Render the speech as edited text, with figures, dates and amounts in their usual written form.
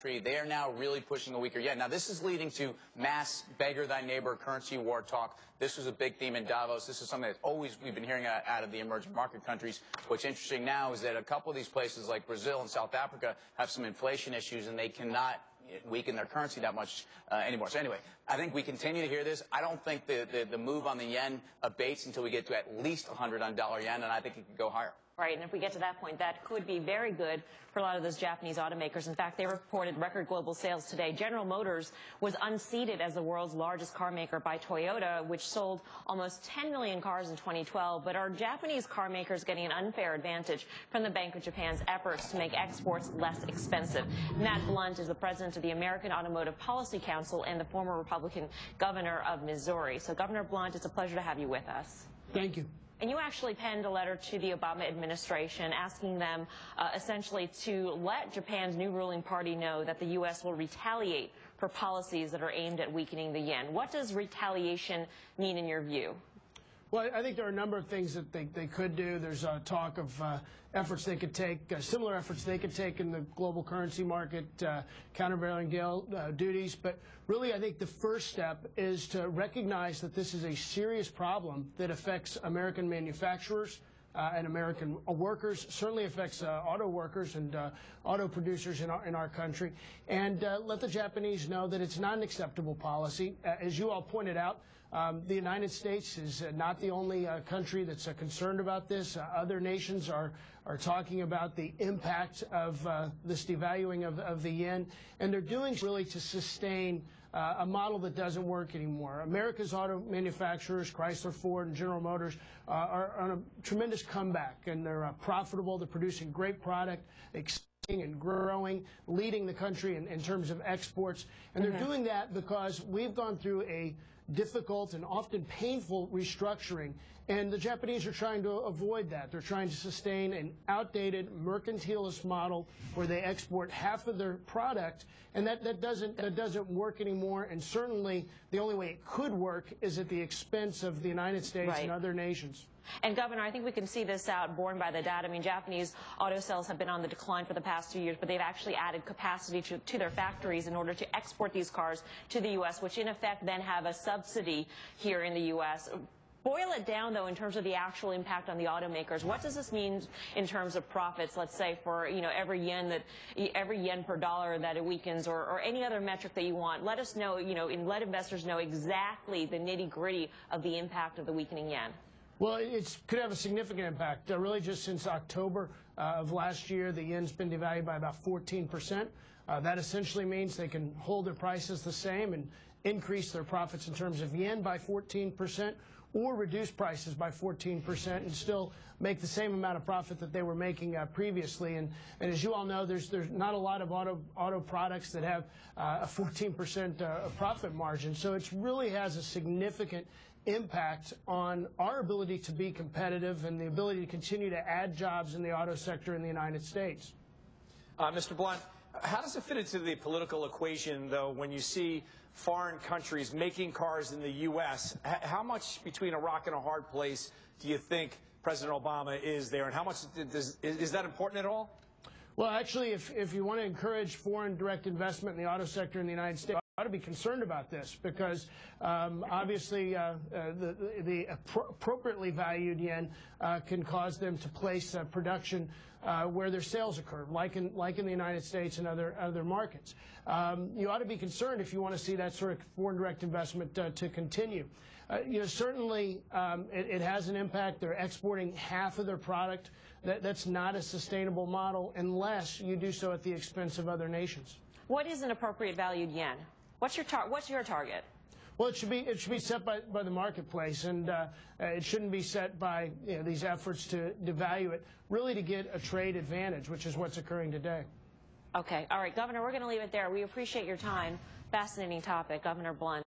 They are now really pushing a weaker yen. Now, this is leading to mass beggar-thy-neighbor currency war talk. This was a big theme in Davos. This is something that we've been hearing out of the emerging market countries. What's interesting now is that a couple of these places like Brazil and South Africa have some inflation issues, and they cannot weaken their currency that much anymore. So anyway, I think we continue to hear this. I don't think the move on the yen abates until we get to at least 100 on dollar yen, and I think it could go higher. Right, and if we get to that point, that could be very good for a lot of those Japanese automakers. In fact, they reported record global sales today. General Motors was unseated as the world's largest car maker by Toyota, which sold almost 10 million cars in 2012. But are Japanese car makers getting an unfair advantage from the Bank of Japan's efforts to make exports less expensive? Matt Blunt is the president of the American Automotive Policy Council and the former Republican governor of Missouri. So, Governor Blunt, it's a pleasure to have you with us. Thank you. And you actually penned a letter to the Obama administration asking them essentially to let Japan's new ruling party know that the U.S. will retaliate for policies that are aimed at weakening the yen. What does retaliation mean in your view? Well, I think there are a number of things that they could do. There's talk of efforts they could take, similar efforts they could take in the global currency market, countervailing duties. But really, I think the first step is to recognize that this is a serious problem that affects American manufacturers and American workers, certainly affects auto workers and auto producers in our country, and let the Japanese know that it's not an acceptable policy. As you all pointed out, the United States is not the only country that's concerned about this. Other nations are talking about the impact of this devaluing of the yen, and they're doing really to sustain a model that doesn't work anymore. America's auto manufacturers, Chrysler, Ford, and General Motors, are on a tremendous comeback, and they're profitable. They're producing great product, and growing, leading the country in terms of exports. And they're doing that because we've gone through a difficult and often painful restructuring, and the Japanese are trying to avoid that. They're trying to sustain an outdated mercantilist model where they export half of their product, and that doesn't work anymore. And certainly the only way it could work is at the expense of the United States and other nations. And, Governor, I think we can see this out borne by the data. I mean, Japanese auto sales have been on the decline for the past 2 years, but they've actually added capacity to their factories in order to export these cars to the U.S., which in effect then have a subsidy here in the U.S. Boil it down, though, in terms of the actual impact on the automakers. What does this mean in terms of profits, let's say, for, every yen per dollar that it weakens, or any other metric that you want? Let us know, and let investors know exactly the nitty-gritty of the impact of the weakening yen. Well, it could have a significant impact. Really, just since October of last year, the yen's been devalued by about 14%. That essentially means they can hold their prices the same and increase their profits in terms of yen by 14%, or reduce prices by 14% and still make the same amount of profit that they were making previously. And as you all know, there's not a lot of auto products that have a 14% profit margin. So it really has a significant impact on our ability to be competitive and the ability to continue to add jobs in the auto sector in the United States. Mr. Blunt, how does it fit into the political equation, though, when you see foreign countries making cars in the U.S.? How much between a rock and a hard place do you think President Obama is there, and how much is that important at all? Well, actually, if you want to encourage foreign direct investment in the auto sector in the United States, ought to be concerned about this, because obviously the appropriately valued yen can cause them to place production where their sales occur, like in the United States and other markets. You ought to be concerned if you want to see that sort of foreign direct investment to continue. Certainly it has an impact. They're exporting half of their product. That's not a sustainable model unless you do so at the expense of other nations. What is an appropriate valued yen? What's your target? Well, it should be set by the marketplace, and it shouldn't be set by these efforts to devalue it, really to get a trade advantage, which is what's occurring today. Okay. All right, Governor, we're going to leave it there. We appreciate your time. Fascinating topic, Governor Blunt.